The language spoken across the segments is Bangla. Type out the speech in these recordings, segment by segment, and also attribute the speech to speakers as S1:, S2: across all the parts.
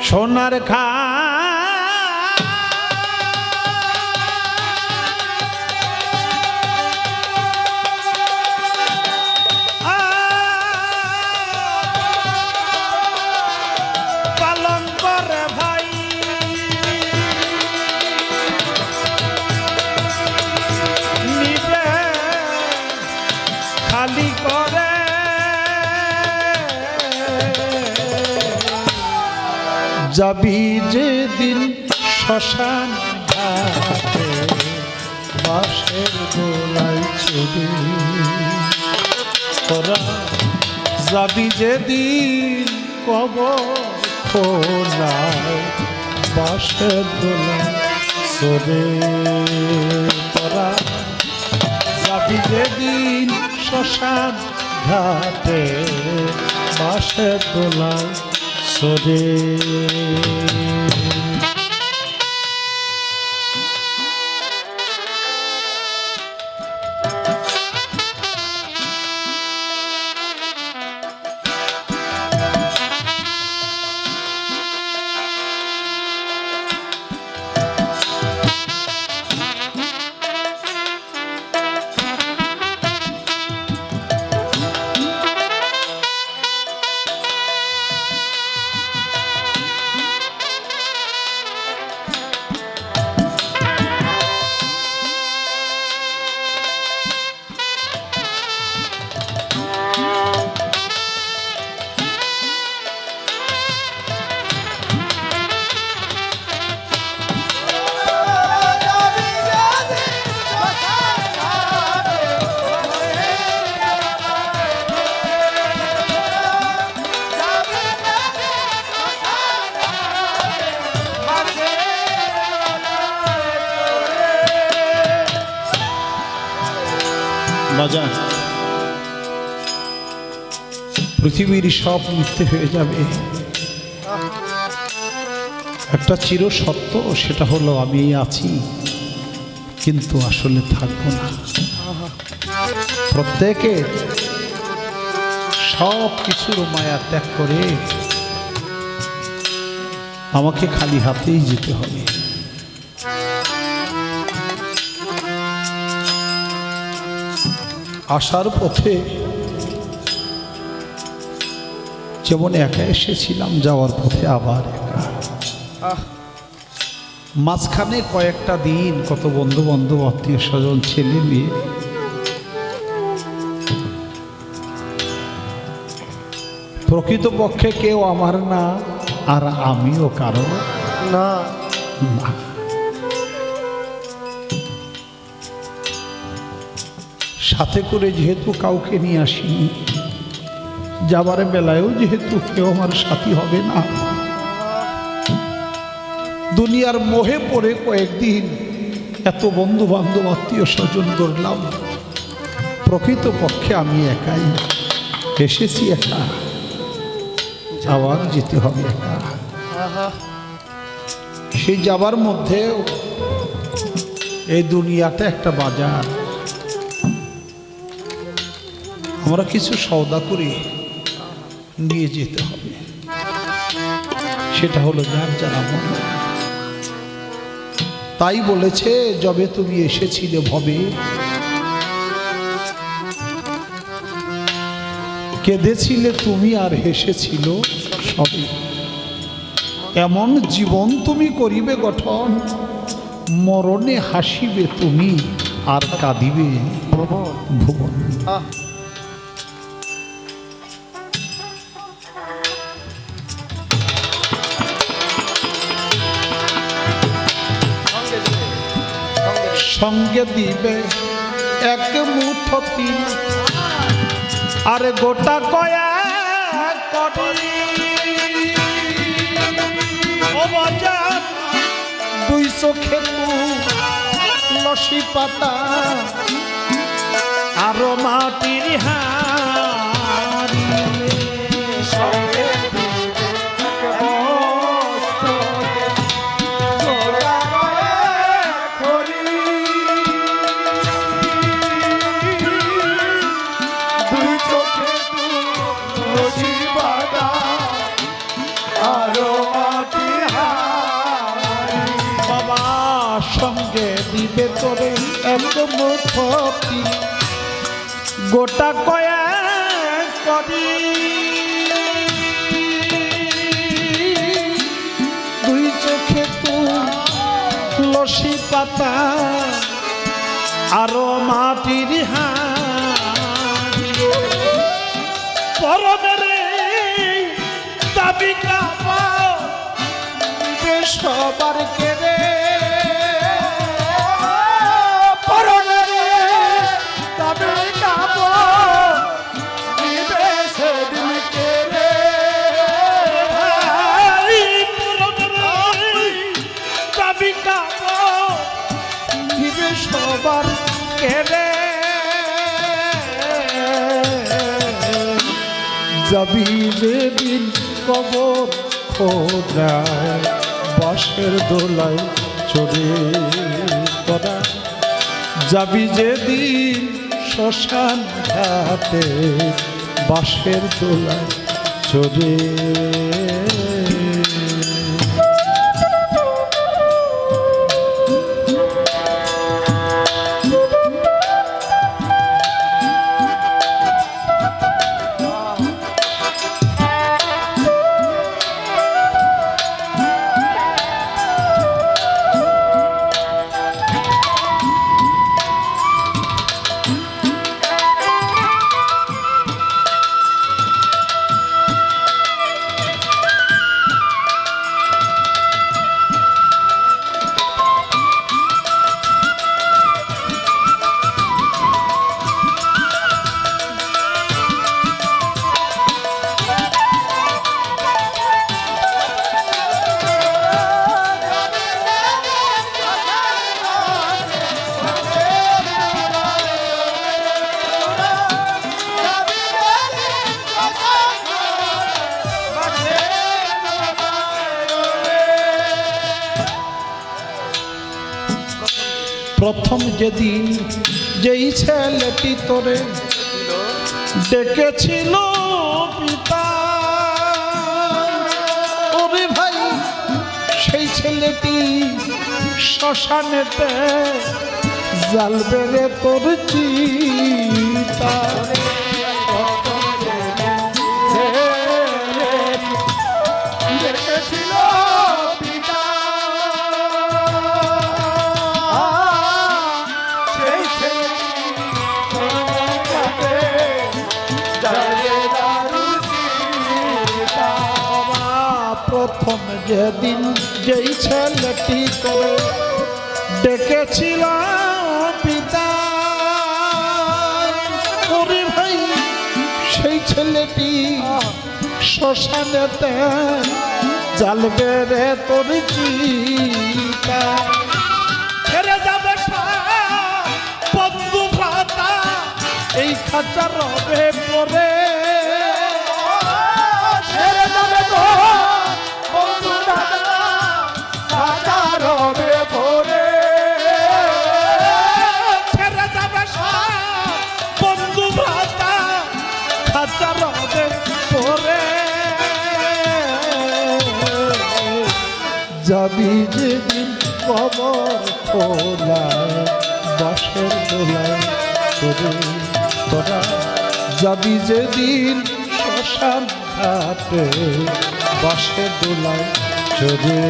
S1: সোনার খা পালন করে ভাই নিবে খালি করে যাবি যেদিন শ্মশান ঘাটে বাঁশের গোলায় চড়ে তোরা যাবি যেদিন কবর খোলায় বাঁশের গোলায় চড়ে তোরা যাবি যেদিন শ্মশান ঘাটে বাঁশের গোলায় চড়ে মজা পৃথিবীর সব মিথ্যে হয়ে যাবে, একটা চির সত্য, সেটা হলো আমি আছি কিন্তু আসলে থাকবো না। প্রত্যেকে সব কিছুর মায়া ত্যাগ করে আমাকে খালি হাতেই যেতে হবে। আসার পথে যেমন একা এসেছিলাম, যাওয়ার পথে আবার একা। মাঝখানে কয়েকটা দিন কত বন্ধু বান্ধব আত্মীয় স্বজন ছেলে মেয়ে, প্রকৃতপক্ষে কেউ আমার না আর আমিও কারো না। সাথে করে যেহেতু কাউকে নিয়ে আসিনি, যাবার বেলায়ও যেহেতু কেউ আমার সাথী হবে না, দুনিয়ার মোহে পড়ে কয়েকদিন এত বন্ধু বান্ধব আত্মীয় স্বজন করলাম, প্রকৃতপক্ষে আমি একাই এসেছি, একা আবার যেতে হবে একা। সেই যাবার মধ্যেও এই দুনিয়াটা একটা বাজার, আমরা কিছু সওদা করে নিয়ে যেতে হবে, সেটা হলো যার যারা মনে। তাই বলেছে যবে তুমি এসেছিলে ভবে, কেঁদেছিলে তুমি আর হেসেছিল সবে, এমন জীবন তুমি করিবে গঠন, মরণে হাসিবে তুমি আর কাঁদিবে ভুবন। সঙ্গে দিবে এক মুঠো তিল আর গোটা কয়েক কোটি, ও বাজার 200 খেতু লসি পাতা আর মাটির হাড়ি, সঙ্গে সঙ্গে দিবে তোরে একদম ক্ষতি গোটা কয়েক করি দুই চোখে তুলসী পাতা আরো মাটির হাড়ি পরনের দাবি কাপা সবার কেড়ে পরনের দাবি কাপা সেদিন কেড়ে দাবি কাপা সবার কেড়ে যাবি যেদিন কবর খোঁজায় বাঁশের দোলায় চড়ে তোরা যাবি যেদিন শ্মশান ঘাটে বাঁশের দোলায় চড়ে প্রথম যেদিন যেই ছেলেটি তোরে ডেকেছিল পিতা ওরে ভাই সেই ছেলেটি শ্মশানেতে জ্বালবে রে তোর চিতা ডেকেছিল প্রথম যেদিন যেই ছেলেটি করে ডেকেছিল পিতা ওরে ভাই সেই ছেলেটি শ্মশানেতে জ্বালবে রে তোর চিতা ছেড়ে যাবে বন্ধু ভ্রাতা এই খাঁচা রবে পরে ছেড়ে যাবে বন্ধু দাদা খাঁচা রবে পরে ছেড়ে যাবে বন্ধু ভ্রাতা খাঁচা রবে পরে যাবি যেদিন কবর খোলায় বাঁশের দোলায় চড়ে তোরা যাবি যেদিন শ্মশান ঘাটে বাঁশের দোলায় চড়ে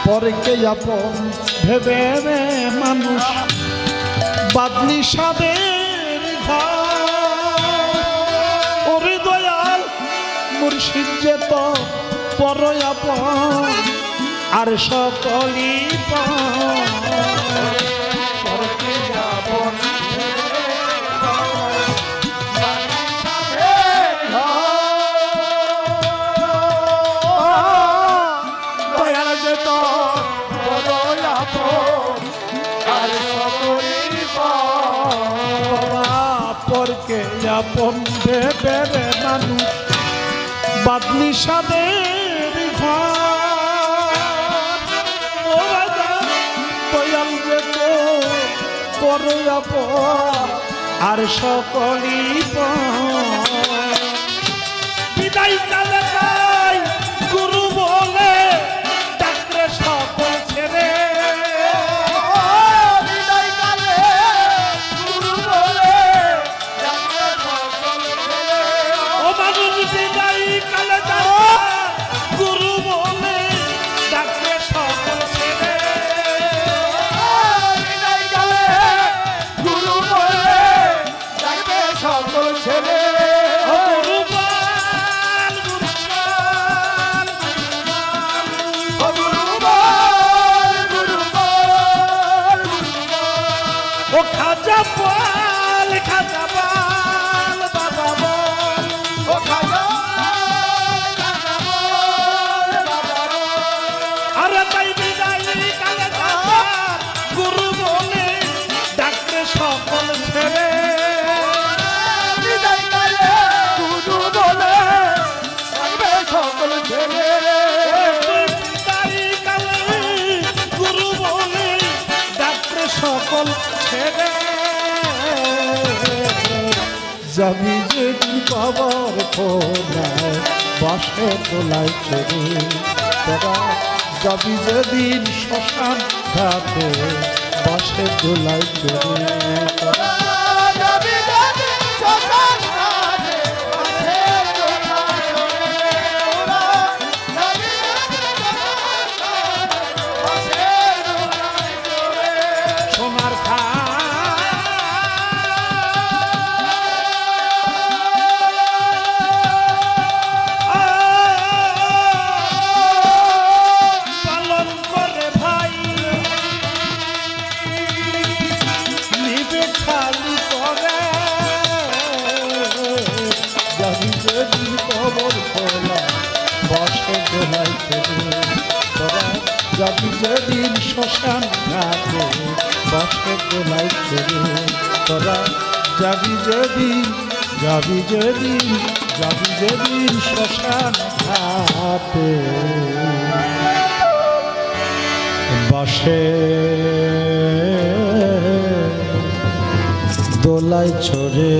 S1: পরকে আপন ভেবে মানুষ বাদলি সাদের ঘর ওরে দয়াল মুর্শিদ যে তো পর আপন আর সকলি পরকে যাপন
S2: দয়াল যে তো বড় আপন আর সকলি
S1: পরকে যাপন ভেবে রে মানুষ বাদলি সাদের দয়াল যে তো বড় আপন আর সকলি বিদায় কালে যাই গুরু বলে ডাকরে সকল ছেড়ে
S2: বিদায় কালে গুরু বলে ডাকে সকল ছেড়ে
S1: ও মানুষ বিদায় কালে যাই গুরু বলে ডাকরে সকল ছেড়ে
S2: বিদায় কালে গুরু বলে ডাকে সকল ছেড়ে
S1: ও গুরুপাল গুরুপাল
S2: ও গুরুবল গুরুবল
S1: ও খাজা পাল বাবা বল
S2: ও খাজা খাজা বল বাবা
S1: আরে তাই বিদায় কালে যাই গুরু বলে ডাকরে সকল ছেড়ে
S2: বিদায় কালে গুরু বলে ডাকে সকল ছেড়ে
S1: গুরু বলে ডাক্তার সকল ছেড়ে যাবি যেদিন বাবার কোনায় বাসে তোলায় ছেড়ে তোরা যাবি যেদিন শ্মশান ঘাটে বাসে তোলায় ছেড়ে তোরা
S2: যাবি যাবি শ্মশান ঘাটে বাসে তোলায় ছেড়ে তোরা যাবি যাবি শ্মশান ঘাটে বাসে তোলায় ছেড়ে
S1: সোনার খা পালন করে ভাই নিবে খালি করে যাবি যেদিন কবর খোলা বসে দোলাই ছেড়ে তোরা যাবি যেদিন শ্মশান ঘাটে বসে দোলাই ছেড়ে তোরা যাবি যেদিন শ্মশান ঘাটে বসে দোলাই ছড়ে